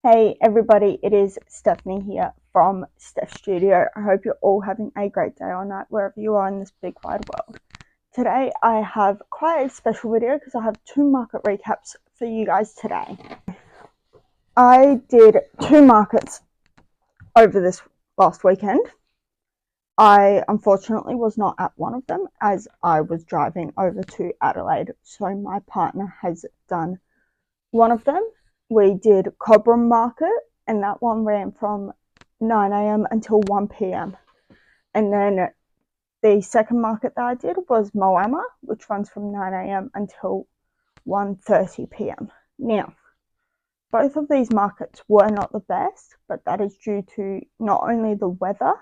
Hey everybody, it is Stephanie here from Steph Studio. I hope you're all having a great day or night wherever you are in this big wide world. Today I have quite a special video because I have two market recaps for you guys today. I did two markets over this last weekend. I unfortunately was not at one of them as I was driving over to Adelaide, so my partner has done one of them. We did Cobram Market, and that one ran from 9 a.m. until 1 p.m. And then the second market that I did was Moama, which runs from 9 a.m. until 1:30 p.m. Now, both of these markets were not the best, but that is due to not only the weather,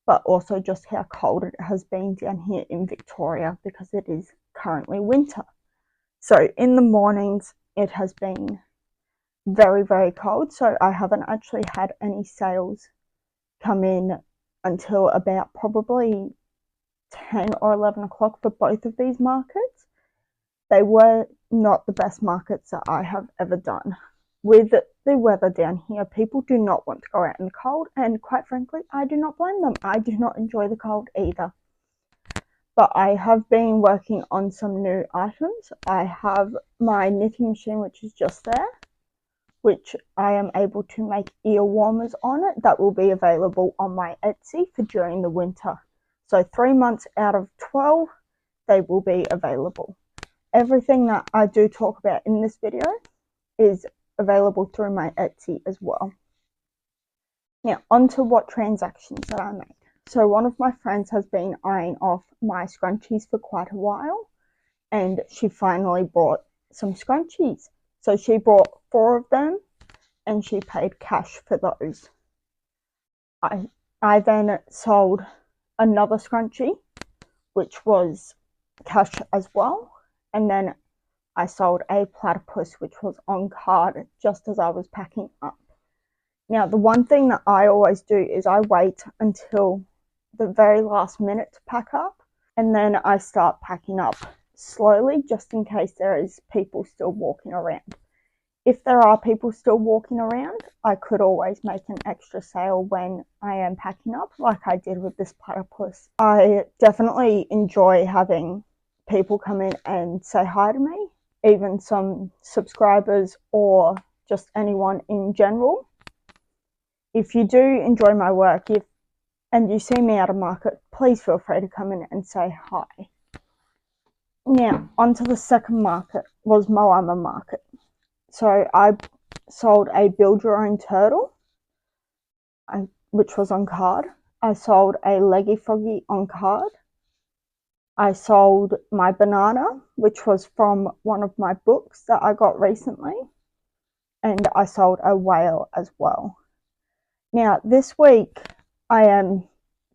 but also just how cold it has been down here in Victoria because it is currently winter. So in the mornings, it has been very, very cold, so I haven't actually had any sales come in until about probably 10 or 11 o'clock for both of these markets. They were not the best markets that I have ever done. With the weather down here, people do not want to go out in the cold, and quite frankly, I do not blame them. I do not enjoy the cold either. But I have been working on some new items. I have my knitting machine, which is just there, which I am able to make ear warmers on it that will be available on my Etsy for during the winter. So 3 months out of 12, they will be available. Everything that I do talk about in this video is available through my Etsy as well. Now, on to what transactions that I made. So one of my friends has been eyeing off my scrunchies for quite a while, and she finally bought some scrunchies. So she bought 4 of them and she paid cash for those. I then sold another scrunchie, which was cash as well. And then I sold a platypus, which was on card just as I was packing up. Now, the one thing that I always do is I wait until the very last minute to pack up, and then I start packing up slowly just in case there is people still walking around. If there are people still walking around, I could always make an extra sale when I am packing up, like I did with this platypus. I definitely enjoy having people come in and say hi to me, even some subscribers or just anyone in general. If you do enjoy my work and you see me at a market, please feel free to come in and say hi. Now, onto the second market was Moama Market. So I sold a build your own turtle, which was on card. I sold a leggy froggy on card. I sold my banana, which was from one of my books that I got recently. And I sold a whale as well. Now, this week I am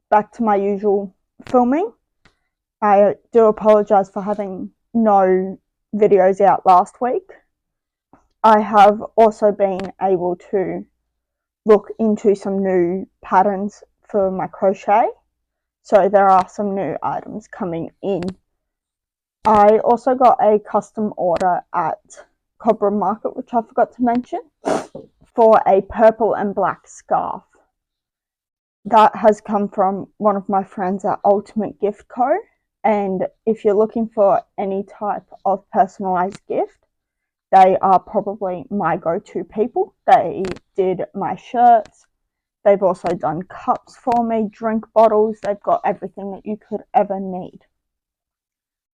back to my usual filming. I do apologize for having no videos out last week. I have also been able to look into some new patterns for my crochet. So there are some new items coming in. I also got a custom order at Cobram Market, which I forgot to mention, for a purple and black scarf. That has come from one of my friends at Ultimate Gift Co. And if you're looking for any type of personalized gift, they are probably my go-to people. They did my shirts. They've also done cups for me, drink bottles. They've got everything that you could ever need.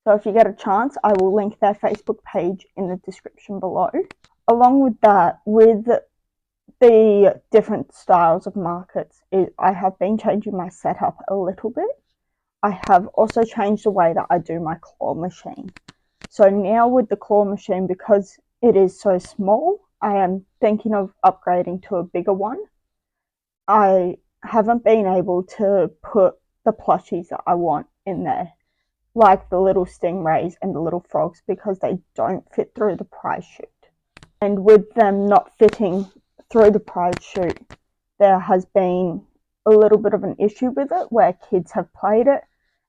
So if you get a chance, I will link their Facebook page in the description below. Along with that, with the different styles of markets, I have been changing my setup a little bit. I have also changed the way that I do my claw machine. So now with the claw machine, because it is so small, I am thinking of upgrading to a bigger one. I haven't been able to put the plushies that I want in there, like the little stingrays and the little frogs, because they don't fit through the prize chute. And with them not fitting through the prize chute, there has been a little bit of an issue with it where kids have played it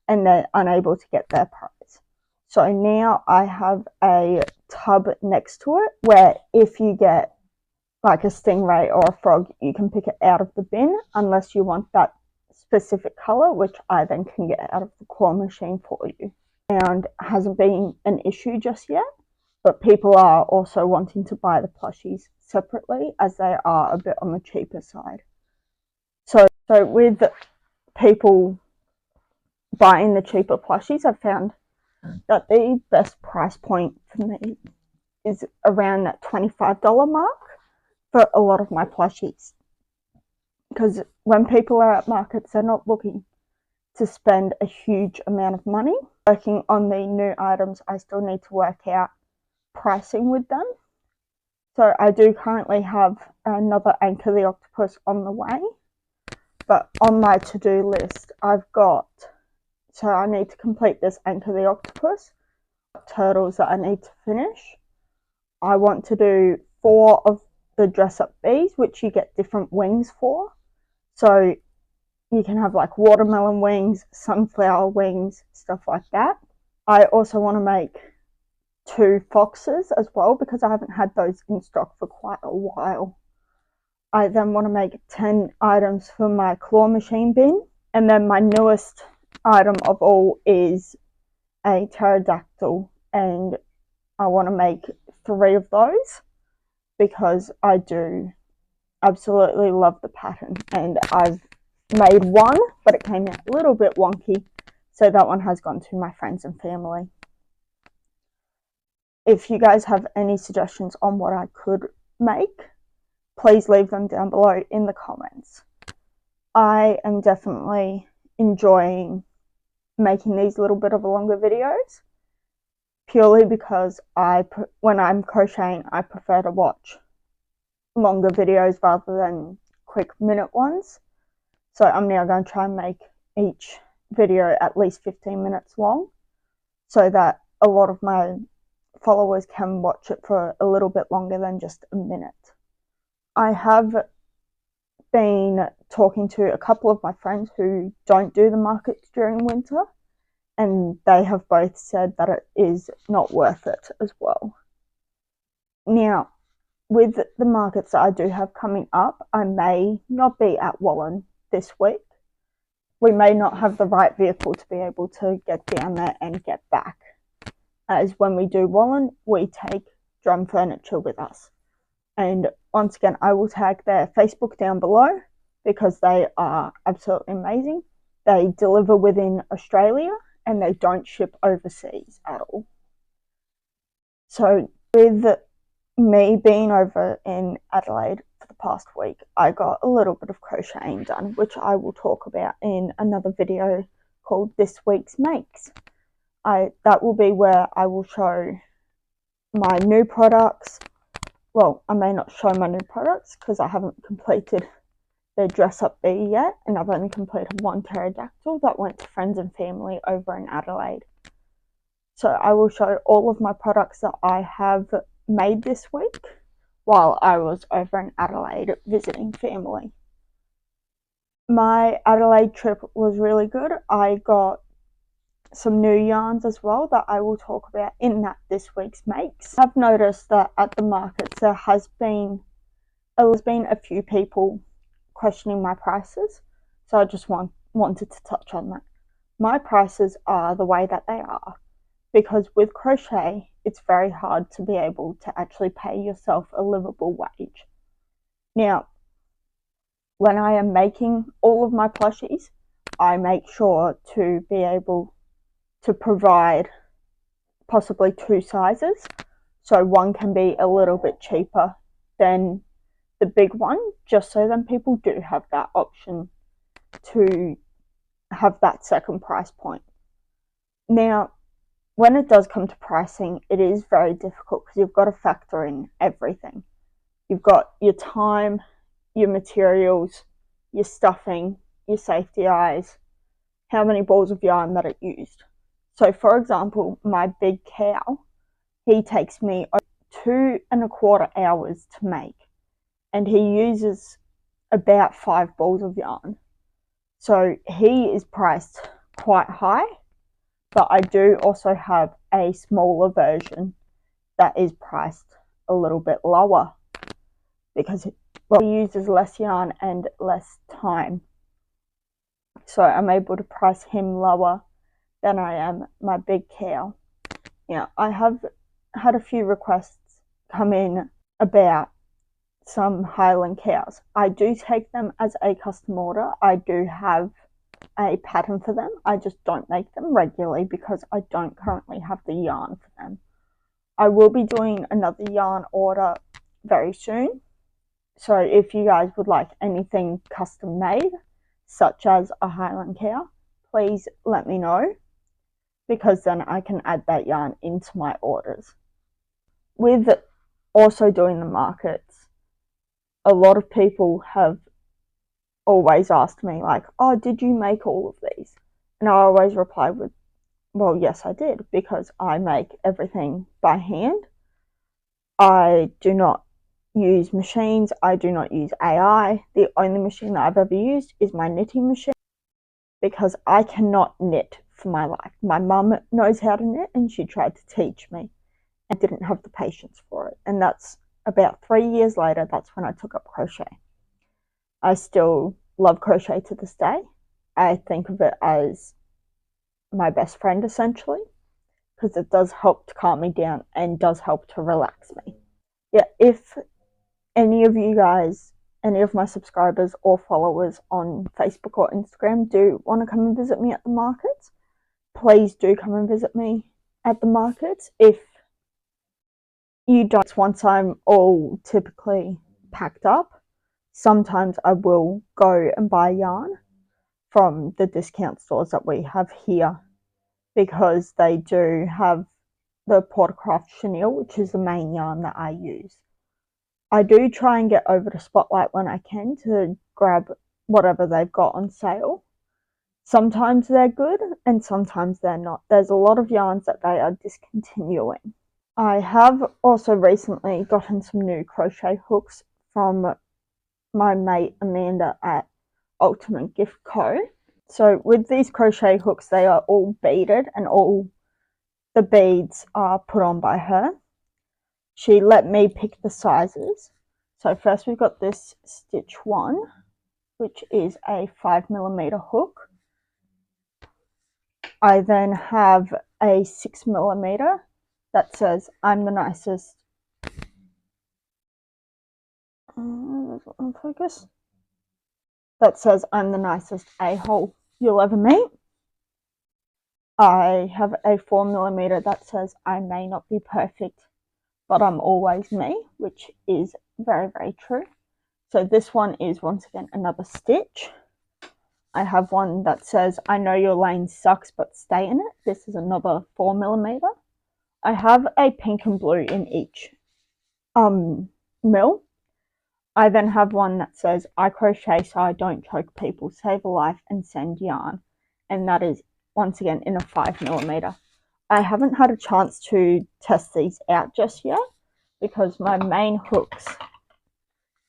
and they're unable to get their prize. So now I have a tub next to it where if you get like a stingray or a frog, you can pick it out of the bin unless you want that specific color, which I then can get out of the claw machine for you. And hasn't been an issue just yet, but people are also wanting to buy the plushies separately as they are a bit on the cheaper side. So with people buying the cheaper plushies, I've found that the best price point for me is around that $25 mark for a lot of my plushies. Because when people are at markets, they're not looking to spend a huge amount of money. Working on the new items, I still need to work out pricing with them. So I do currently have another Anchor the Octopus on the way. But on my to-do list, I've got, so I need to complete this Anchor the Octopus, turtles that I need to finish. I want to do 4 of the dress-up bees, which you get different wings for. So you can have like watermelon wings, sunflower wings, stuff like that. I also want to make 2 foxes as well because I haven't had those in stock for quite a while. I then want to make 10 items for my claw machine bin. And then my newest item of all is a pterodactyl, and I want to make 3 of those because I do absolutely love the pattern, and I've made 1, but it came out a little bit wonky, so that one has gone to my friends and family. If you guys have any suggestions on what I could make, please leave them down below in the comments. I am definitely enjoying making these little bit of longer videos, purely because when I'm crocheting, I prefer to watch longer videos rather than quick minute ones. So I'm now going to try and make each video at least 15 minutes long so that a lot of my followers can watch it for a little bit longer than just a minute. I have been talking to a couple of my friends who don't do the markets during winter, and they have both said that it is not worth it as well. Now, with the markets that I do have coming up, I may not be at Wallen this week. We may not have the right vehicle to be able to get down there and get back, as when we do Wallen, we take drum furniture with us. And once again, I will tag their Facebook down below because they are absolutely amazing. They deliver within Australia and they don't ship overseas at all. So with me being over in Adelaide for the past week, I got a little bit of crocheting done, which I will talk about in another video called This Week's Makes. That will be where I will show my new products. Well, I may not show my new products because I haven't completed the dress-up bee yet, and I've only completed 1 pterodactyl that went to friends and family over in Adelaide. So I will show all of my products that I have made this week while I was over in Adelaide visiting family. My Adelaide trip was really good. I got some new yarns as well that I will talk about in that This Week's Makes. I've noticed that at the markets there has been a few people questioning my prices, so I just wanted to touch on that. My prices are the way that they are because with crochet it's very hard to be able to actually pay yourself a livable wage. Now, when I am making all of my plushies, I make sure to be able to provide possibly 2 sizes, so one can be a little bit cheaper than the big one, just so then people do have that option to have that second price point. Now, when it does come to pricing, it is very difficult because you've got to factor in everything. You've got your time, your materials, your stuffing, your safety eyes, how many balls of yarn that it used. So for example, my big cow, he takes me 2¼ hours to make, and he uses about 5 balls of yarn. So he is priced quite high, but I do also have a smaller version that is priced a little bit lower. because it uses less yarn and less time. So I'm able to price him lower than I am my big cow. Now, I have had a few requests come in about some Highland cows. I do take them as a custom order. I do have a pattern for them. I just don't make them regularly because I don't currently have the yarn for them. I will be doing another yarn order very soon. So if you guys would like anything custom made, such as a Highland cow, please let me know, because then I can add that yarn into my orders. With also doing the markets, a lot of people have always asked me, like, oh, did you make all of these? And I always reply with, well, yes, I did, because I make everything by hand. I do not use machines. I do not use AI. The only machine that I've ever used is my knitting machine, because I cannot knit for my life. My mum knows how to knit and she tried to teach me and didn't have the patience for it. And that's about 3 years later, that's when I took up crochet. I still love crochet to this day. I think of it as my best friend, essentially, because it does help to calm me down and does help to relax me. Yeah, if any of you guys, any of my subscribers or followers on Facebook or Instagram do want to come and visit me at the markets, please do come and visit me at the markets. If you don't, once I'm all typically packed up, sometimes I will go and buy yarn from the discount stores that we have here, because they do have the Portercraft chenille, which is the main yarn that I use. I do try and get over to Spotlight when I can to grab whatever they've got on sale. Sometimes they're good and sometimes they're not. There's a lot of yarns that they are discontinuing. I have also recently gotten some new crochet hooks from my mate Amanda at Ultimate Gift Co. So with these crochet hooks, they are all beaded and all the beads are put on by her. She let me pick the sizes. So first we've got this stitch 1, which is a 5mm hook. I then have a 6mm that says I'm the nicest. Focus. That says I'm the nicest a-hole you'll ever meet. I have a 4mm that says I may not be perfect, but I'm always me, which is very, very true. So this one is once again another stitch. I have one that says I know your lane sucks, but stay in it. This is another 4mm. I have a pink and blue in each mill. I then have one that says I crochet so I don't choke people, save a life and send yarn, and that is once again in a 5mm. I haven't had a chance to test these out just yet, because my main hooks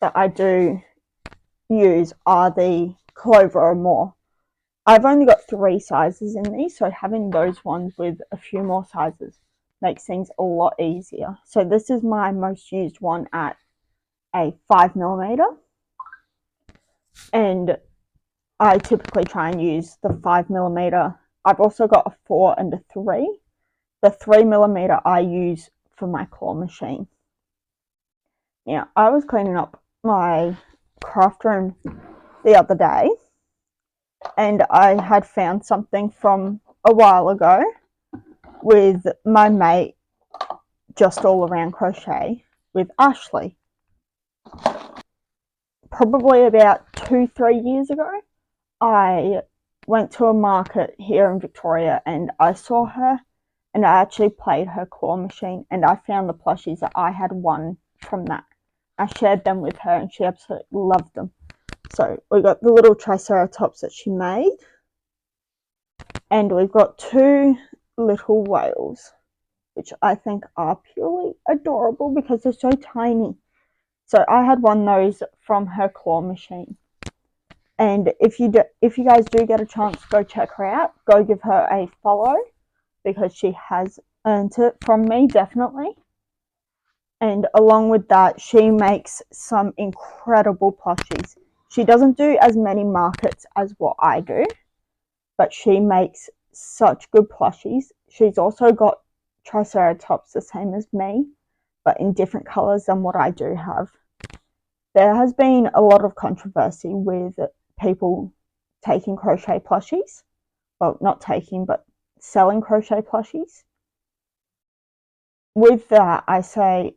that I do use are the Clover or more. I've only got 3 sizes in these, so having those ones with a few more sizes makes things a lot easier. So this is my most used one at a 5mm, and I typically try and use the 5mm. I've also got a 4 and a 3. The 3mm I use for my claw machine. Now, I was cleaning up my craft room the other day, and I had found something from a while ago with my mate Just All Around Crochet with Ashley. Probably about 2-3 years ago, I went to a market here in Victoria and I saw her, and I actually played her claw machine, and I found the plushies that I had won from that. I shared them with her and she absolutely loved them. So we got the little triceratops that she made, and we've got 2 little whales, which I think are purely adorable because they're so tiny. So I had won those from her claw machine. And if you guys do get a chance to go check her out, go give her a follow, because she has earned it from me, definitely. And along with that, she makes some incredible plushies. She doesn't do as many markets as what I do, but she makes such good plushies. She's also got Triceratops the same as me, but in different colors than what I do have. There has been a lot of controversy with people taking crochet plushies. Well, not taking, but selling crochet plushies. With that, I say,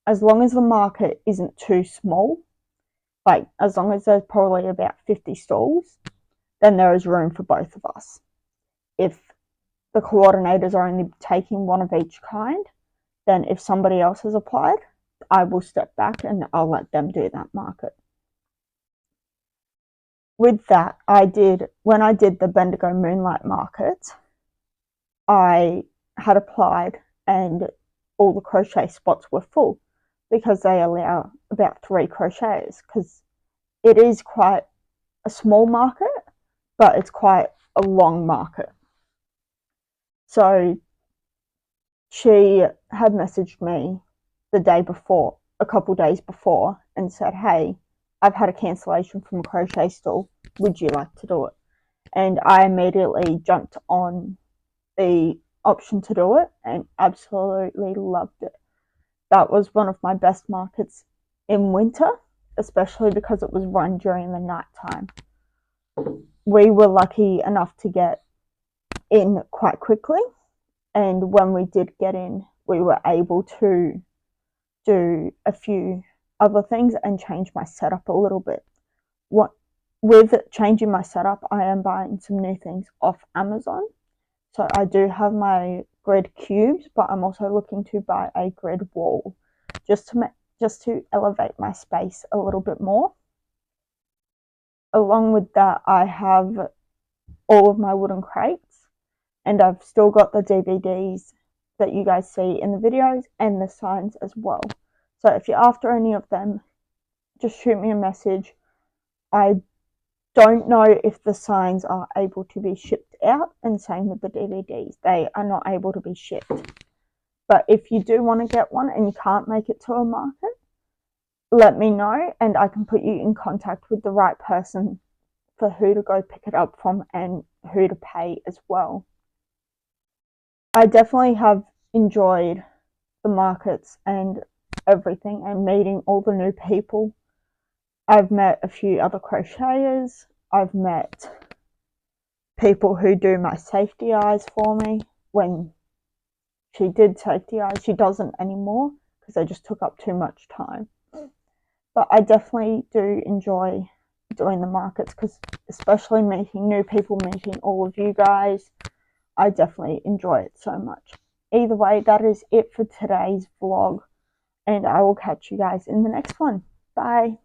as long as the market isn't too small, like as long as there's probably about 50 stalls, then there is room for both of us. If the coordinators are only taking one of each kind, then if somebody else has applied, I will step back and I'll let them do that market. With that, when I did the Bendigo Moonlight market, I had applied and all the crochet spots were full because they allow about 3 crocheters, because it is quite a small market, but it's quite a long market. So she had messaged me the day before, a couple days before, and said, hey, I've had a cancellation from a crochet stall. Would you like to do it? And I immediately jumped on the option to do it and absolutely loved it. That was one of my best markets in winter, especially because it was run during the night time. We were lucky enough to get in quite quickly, and when we did get in, we were able to do a few other things and change my setup a little bit. With changing my setup, I am buying some new things off Amazon. So I do have my grid cubes, but I'm also looking to buy a grid wall just to elevate my space a little bit more. Along with that, I have all of my wooden crates, and I've still got the DVDs that you guys see in the videos and the signs as well. So if you're after any of them, just shoot me a message. I don't know if the signs are able to be shipped out, and same with the DVDs. They are not able to be shipped. But if you do want to get one and you can't make it to a market, let me know and I can put you in contact with the right person for who to go pick it up from and who to pay as well. I definitely have enjoyed the markets and everything and meeting all the new people. I've met a few other crocheters. I've met people who do my safety eyes for me. When she did safety eyes, she doesn't anymore because they just took up too much time. But I definitely do enjoy doing the markets, because especially meeting new people, meeting all of you guys, I definitely enjoy it so much. Either way, that is it for today's vlog, and I will catch you guys in the next one. Bye.